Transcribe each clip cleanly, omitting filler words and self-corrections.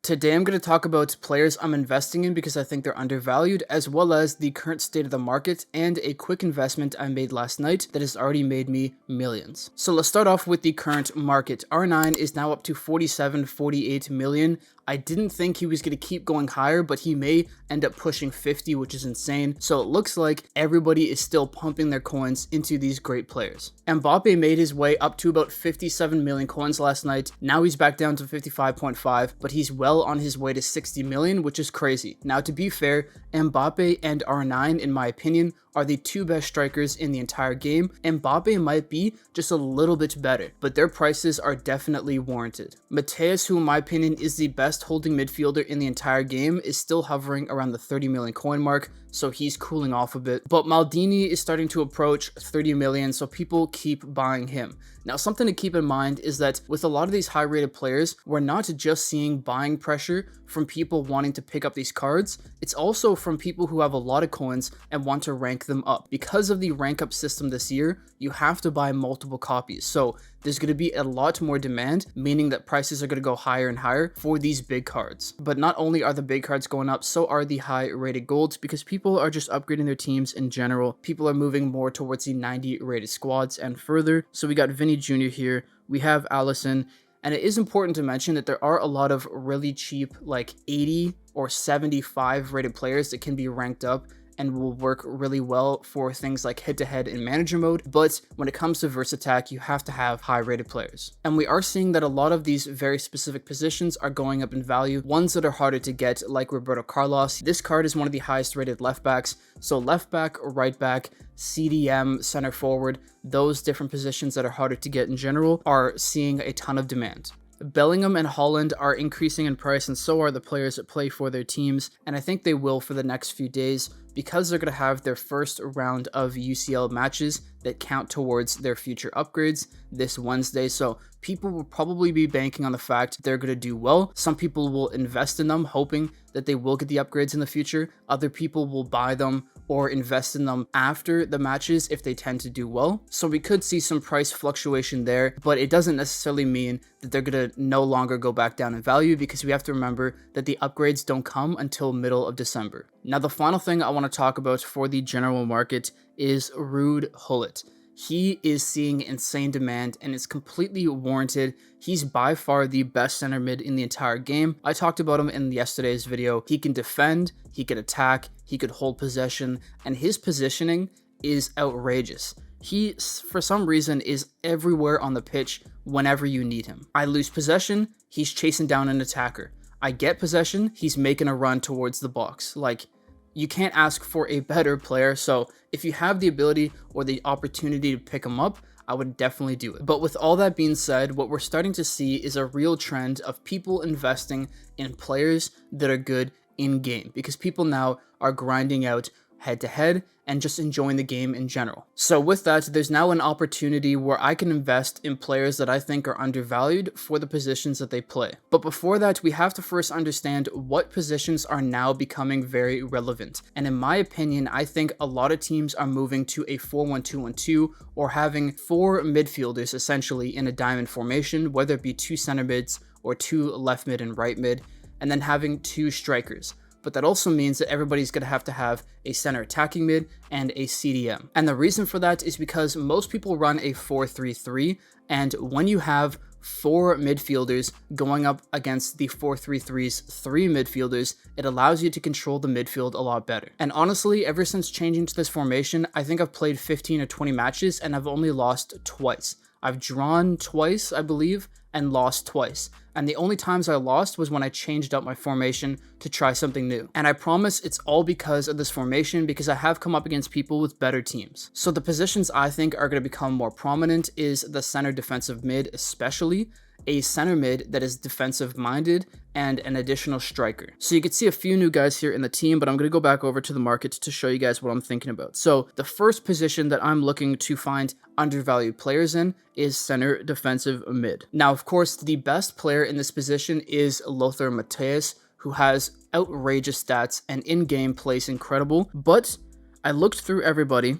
Today I'm going to talk about players I'm investing in because I think they're undervalued, as well as the current state of the market and a quick investment I made last night that has already made me millions. So let's start off with the current market. R9 is now up to 47-48 million. I didn't think he was going to keep going higher, but he may end up pushing 50, which is insane. So it looks like everybody is still pumping their coins into these great players. Mbappe made his way up to about 57 million coins last night. Now he's back down to 55.5, but he's well on his way to 60 million, which is crazy. Now, to be fair, Mbappe and R9, in my opinion, are the two best strikers in the entire game. Mbappe might be just a little bit better, but their prices are definitely warranted. Mateus, who in my opinion is the best holding midfielder in the entire game, is still hovering around the 30 million coin mark, so he's cooling off a bit. But Maldini is starting to approach 30 million, so people keep buying him. Now, something to keep in mind is that with a lot of these high-rated players, we're not just seeing buying pressure from people wanting to pick up these cards, it's also from people who have a lot of coins and want to rank them up. Because of the rank up system this year, you have to buy multiple copies, so there's going to be a lot more demand, meaning that prices are going to go higher and higher for these big cards. But not only are the big cards going up, so are the high rated golds, because people are just upgrading their teams in general. People are moving more towards the 90 rated squads and further. So we got Vinny Jr. here, we have Allison, and it is important to mention that there are a lot of really cheap, like 80 or 75 rated players that can be ranked up and will work really well for things like head-to-head in manager mode, but when it comes to Versattack, you have to have high-rated players. And we are seeing that a lot of these very specific positions are going up in value, ones that are harder to get, like Roberto Carlos. This card is one of the highest-rated left-backs, so left-back, right-back, CDM, center forward, those different positions that are harder to get in general are seeing a ton of demand. Bellingham and Haaland are increasing in price, and so are the players that play for their teams, and I think they will for the next few days because they're going to have their first round of UCL matches that count towards their future upgrades this Wednesday. So people will probably be banking on the fact they're going to do well. Some people will invest in them hoping that they will get the upgrades in the future. Other people will buy them or invest in them after the matches if they tend to do well. So we could see some price fluctuation there, but it doesn't necessarily mean that they're going to no longer go back down in value, because we have to remember that the upgrades don't come until middle of December. Now, the final thing I want to talk about for the general market is Ruud Gullit. He is seeing insane demand and it's completely warranted. He's by far the best center mid in the entire game. I talked about him in yesterday's video. He can defend, he can attack, he could hold possession, and his positioning is outrageous. He, for some reason, is everywhere on the pitch whenever you need him. I lose possession, he's chasing down an attacker. I get possession, he's making a run towards the box. Like, you can't ask for a better player, so if you have the ability or the opportunity to pick him up, I would definitely do it. But with all that being said, what we're starting to see is a real trend of people investing in players that are good in-game, because people now are grinding out head-to-head and just enjoying the game in general. So with that, there's now an opportunity where I can invest in players that I think are undervalued for the positions that they play. But before that, we have to first understand what positions are now becoming very relevant. And in my opinion, I think a lot of teams are moving to a 4-1-2-1-2 or having 4 midfielders essentially in a diamond formation, whether it be 2 center mids or 2 left mid and right mid, and then having 2 strikers. But that also means that everybody's going to have a center attacking mid and a CDM. And the reason for that is because most people run a 4-3-3, and when you have 4 midfielders going up against the 4-3-3's 3 midfielders, it allows you to control the midfield a lot better. And honestly, ever since changing to this formation, I think I've played 15 or 20 matches and I've only lost twice. I've drawn twice, I believe, and lost twice. And the only times I lost was when I changed up my formation to try something new. And I promise it's all because of this formation, because I have come up against people with better teams. So the positions I think are going to become more prominent is the center defensive mid, especially a center mid that is defensive minded, and an additional striker. So you can see a few new guys here in the team, but I'm going to go back over to the market to show you guys what I'm thinking about. So the first position that I'm looking to find undervalued players in is center defensive mid. Now, of course, the best player in this position is Lothar Matthäus, who has outrageous stats and in-game plays incredible. But I looked through everybody,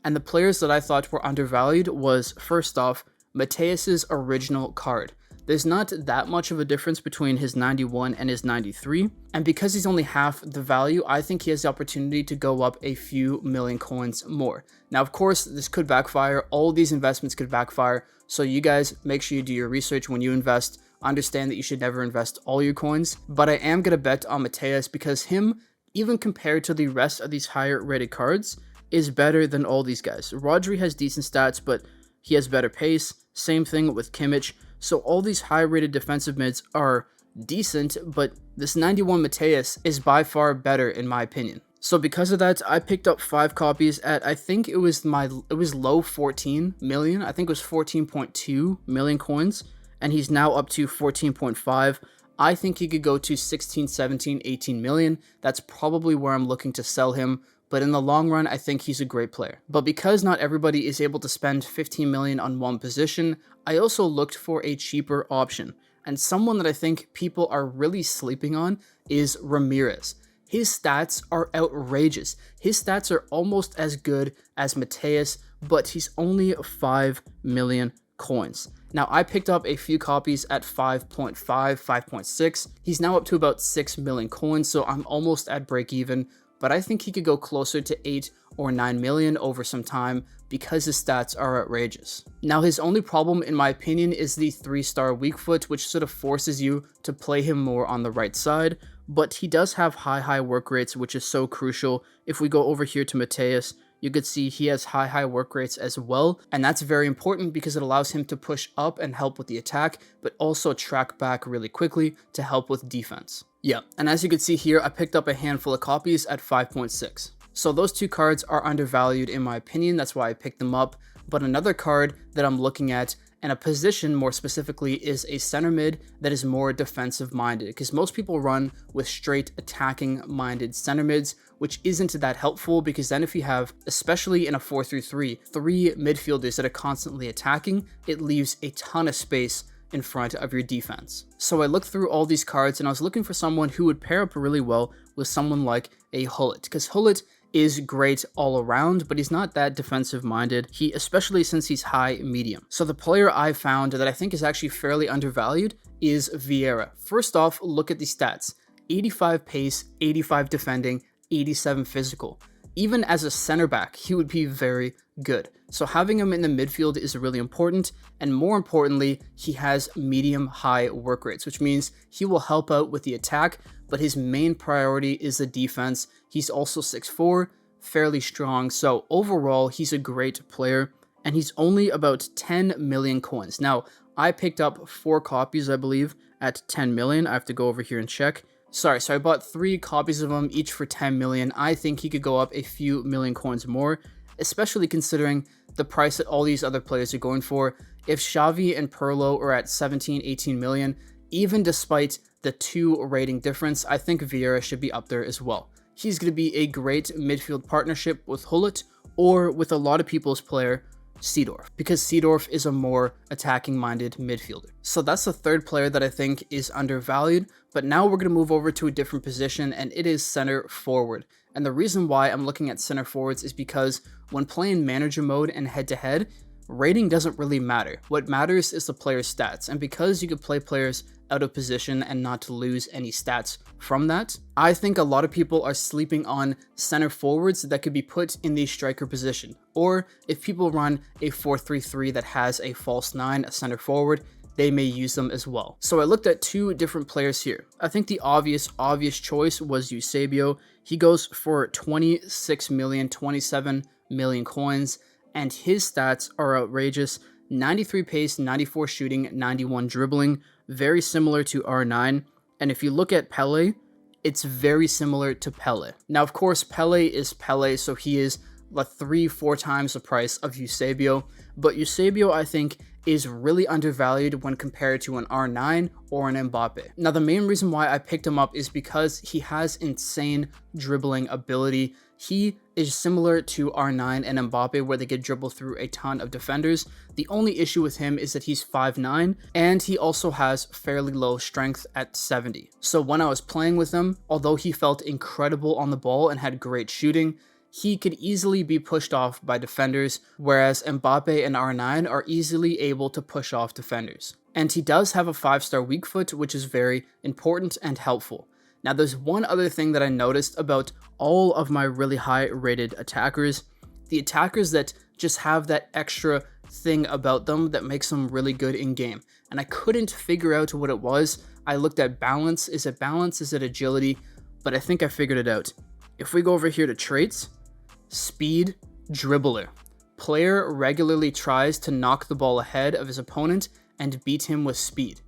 and the players that I thought were undervalued was, first off, Matthäus's original card. there's not that much of a difference between his 91 and his 93. And because he's only half the value, I think he has the opportunity to go up a few million coins more. Now, of course, this could backfire. All these investments could backfire. So you guys make sure you do your research when you invest. Understand that you should never invest all your coins. But I am going to bet on Matthäus because him, even compared to the rest of these higher rated cards, is better than all these guys. Rodri has decent stats, but he has better pace. Same thing with Kimmich. So all these high rated defensive mids are decent, but this 91 Matthäus is by far better in my opinion. So because of that, I picked up 5 copies at, I think it was low 14 million. I think it was 14.2 million coins, and he's now up to 14.5. I think he could go to 16, 17, 18 million. That's probably where I'm looking to sell him. But in the long run, I think he's a great player. But because not everybody is able to spend 15 million on one position, I also looked for a cheaper option. And someone that I think people are really sleeping on is Ramirez. His stats are outrageous. His stats are almost as good as Matthäus, but he's only 5 million coins. Now, I picked up a few copies at 5.5, 5.6. He's now up to about 6 million coins, so I'm almost at break even. But I think he could go closer to 8 or 9 million over some time because his stats are outrageous. Now, his only problem, in my opinion, is the 3-star weak foot, which sort of forces you to play him more on the right side, but he does have high work rates, which is so crucial. If we go over here to Matthäus, you could see he has high work rates as well, and that's very important because it allows him to push up and help with the attack, but also track back really quickly to help with defense. Yeah, and as you can see here, I picked up a handful of copies at 5.6. So those 2 cards are undervalued in my opinion, that's why I picked them up. But another card that I'm looking at, and a position more specifically, is a center mid that is more defensive minded, because most people run with straight attacking minded center mids, which isn't that helpful, because then if you have, especially in a 4-3-3, 3 midfielders that are constantly attacking, it leaves a ton of space in front of your defense. So I looked through all these cards and I was looking for someone who would pair up really well with someone like a Gullit, because Gullit is great all around, but he's not that defensive minded, especially since he's high medium. So the player I found that I think is actually fairly undervalued is Vieira. First off, look at the stats: 85 pace, 85 defending, 87 physical. Even as a center back, he would be very good. So having him in the midfield is really important, and more importantly, he has medium-high work rates, which means he will help out with the attack, but his main priority is the defense. He's also 6'4", fairly strong, so overall, he's a great player, and he's only about 10 million coins. Now, I picked up 4 copies, I believe, at 10 million. I have to go over here and check. So I bought 3 copies of him, each for 10 million. I think he could go up a few million coins more, especially considering the price that all these other players are going for. If Xavi and Pirlo are at 17, 18 million, even despite the 2 rating difference, I think Vieira should be up there as well. He's going to be a great midfield partnership with Gullit, or with a lot of people's player, Seedorf, because Seedorf is a more attacking-minded midfielder. So that's the 3rd player that I think is undervalued, but now we're going to move over to a different position, and it is center forward. And the reason why I'm looking at center forwards is because when playing manager mode and head-to-head, rating doesn't really matter. What matters is the player's stats, and because you could play players out of position and not to lose any stats from that, I think a lot of people are sleeping on center forwards that could be put in the striker position. Or if people run a 4-3-3 that has a false 9, a center forward, they may use them as well. So I looked at 2 different players here. I think the obvious choice was Eusebio. He goes for 26 million, 27 million coins, and his stats are outrageous. 93 pace, 94 shooting, 91 dribbling, very similar to R9. And if you look at Pele, it's very similar to Pele. Now, of course, Pele is Pele, so he is like 3-4 times the price of Eusebio. But Eusebio, I think, is really undervalued when compared to an R9 or an Mbappe. Now, the main reason why I picked him up is because he has insane dribbling ability. He is similar to R9 and Mbappe, where they get dribble through a ton of defenders. The only issue with him is that he's 5'9", and he also has fairly low strength at 70. So when I was playing with him, although he felt incredible on the ball and had great shooting, he could easily be pushed off by defenders, whereas Mbappe and R9 are easily able to push off defenders. And he does have a 5-star weak foot, which is very important and helpful. Now, there's one other thing that I noticed about all of my really high rated attackers. The attackers that just have that extra thing about them that makes them really good in game. And I couldn't figure out what it was. I looked at balance. Is it balance? Is it agility? But I think I figured it out. If we go over here to traits, speed, dribbler. Player regularly tries to knock the ball ahead of his opponent and beat him with speed.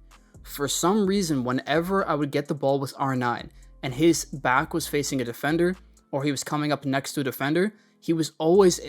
For some reason, whenever I would get the ball with R9 and his back was facing a defender or he was coming up next to a defender, he is always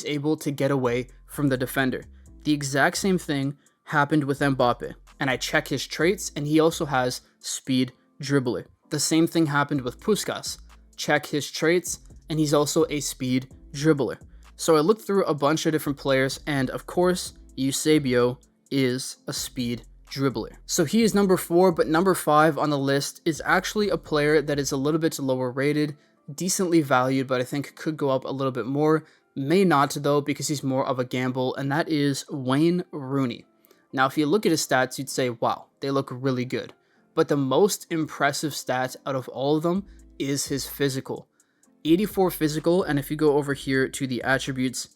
able to get away from the defender. The exact same thing happened with Mbappe, and I check his traits and he also has speed dribbler. The same thing happened with Puskas. Check his traits and he's also a speed dribbler. So I looked through a bunch of different players, and of course, Eusebio is a speed dribbler. So he is number 4, but number 5 on the list is actually a player that is a little bit lower rated, decently valued, but I think could go up a little bit more. May not though, because he's more of a gamble, and that is Wayne Rooney. Now, if you look at his stats, you'd say, wow, they look really good. But the most impressive stat out of all of them is his physical. 84 physical, and if you go over here to the attributes,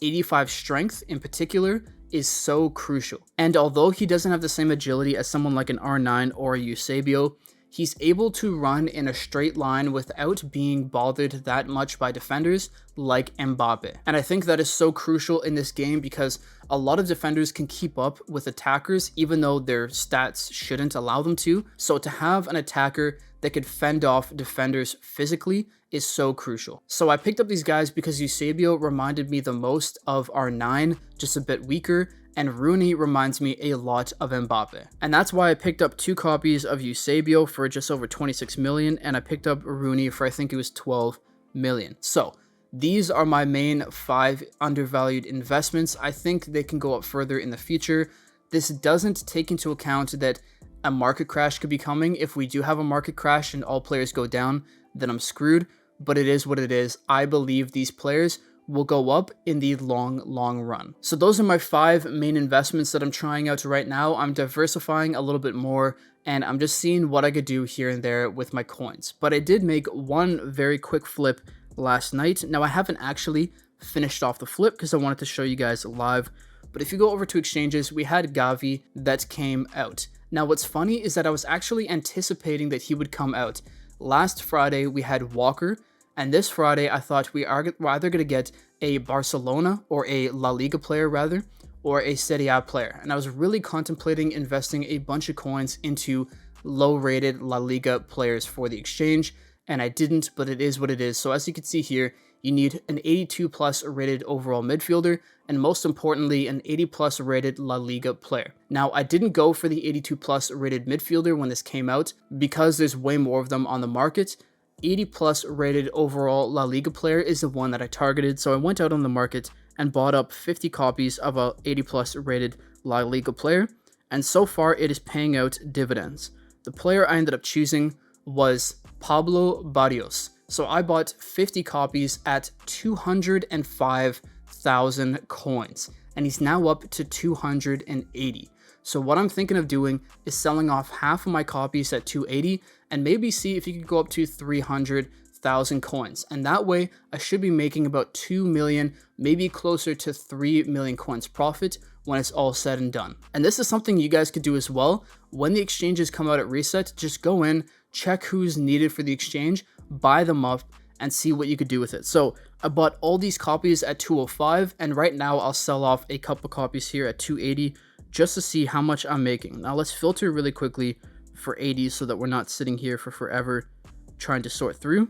85 strength in particular is so crucial. And although he doesn't have the same agility as someone like an R9 or a Eusebio, he's able to run in a straight line without being bothered that much by defenders like Mbappe. And I think that is so crucial in this game because a lot of defenders can keep up with attackers even though their stats shouldn't allow them to. So to have an attacker that could fend off defenders physically is so crucial. So I picked up these guys because Eusebio reminded me the most of R9, just a bit weaker, and Rooney reminds me a lot of Mbappe. And that's why I picked up 2 copies of Eusebio for just over 26 million, and I picked up Rooney for I think it was 12 million. So these are my main 5 undervalued investments. I think they can go up further in the future. This doesn't take into account that a market crash could be coming. If we do have a market crash and all players go down, then I'm screwed. But it is what it is. I believe these players will go up in the long run. So those are my 5 main investments that I'm trying out right now. I'm diversifying a little bit more and I'm just seeing what I could do here and there with my coins. But I did make one very quick flip last night. Now I haven't actually finished off the flip because I wanted to show you guys live. But if you go over to exchanges, we had Gavi that came out. Now what's funny is that I was actually anticipating that he would come out. Last Friday we had Walker, and this Friday I thought we're either going to get a Barcelona or a La Liga player rather, or a Serie A player. And I was really contemplating investing a bunch of coins into low-rated La Liga players for the exchange, and I didn't, but it is what it is. So as you can see here, you need an 82 plus rated overall midfielder, and most importantly, an 80 plus rated La Liga player. Now, I didn't go for the 82 plus rated midfielder when this came out because there's way more of them on the market. 80 plus rated overall La Liga player is the one that I targeted, so I went out on the market and bought up 50 copies of a 80 plus rated La Liga player, and so far it is paying out dividends. The player I ended up choosing was Pablo Barrios. So I bought 50 copies at 205,000 coins, and he's now up to 280. So what I'm thinking of doing is selling off half of my copies at 280 and maybe see if you could go up to 300,000 coins. And that way I should be making about 2 million, maybe closer to 3 million coins profit when it's all said and done. And this is something you guys could do as well. When the exchanges come out at reset, just go in, check who's needed for the exchange, buy them up, and see what you could do with it. So I bought all these copies at 205, and right now I'll sell off a couple copies here at 280 just to see how much I'm making. Now let's filter really quickly for 80 so that we're not sitting here for forever trying to sort through.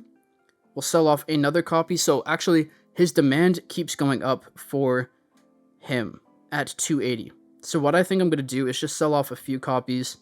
We'll sell off another copy. So actually his demand keeps going up for him at 280. So what I think I'm going to do is just sell off a few copies.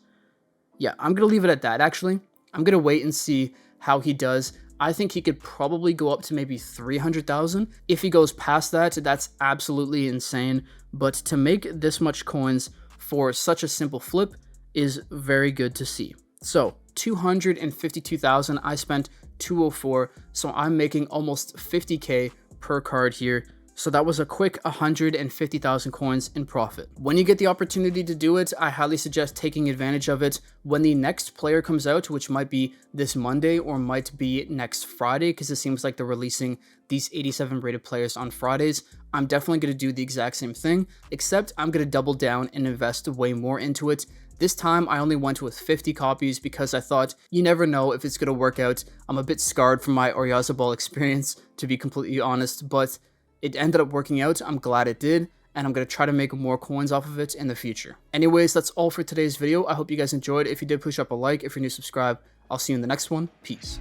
Yeah, I'm going to leave it at that actually. I'm going to wait and see how he does. I think he could probably go up to maybe 300,000. If he goes past that, that's absolutely insane. But to make this much coins for such a simple flip is very good to see. So 252,000, I spent 204. So I'm making almost 50K per card here. So that was a quick 150,000 coins in profit. When you get the opportunity to do it, I highly suggest taking advantage of it when the next player comes out, which might be this Monday or might be next Friday, because it seems like they're releasing these 87 rated players on Fridays. I'm definitely going to do the exact same thing, except I'm going to double down and invest way more into it. This time I only went with 50 copies because I thought you never know if it's going to work out. I'm a bit scarred from my Oyarzabal experience, to be completely honest, but it ended up working out. I'm glad it did, and I'm going to try to make more coins off of it in the future. Anyways, that's all for today's video. I hope you guys enjoyed. If you did, push up a like. If you're new, subscribe. I'll see you in the next one. Peace.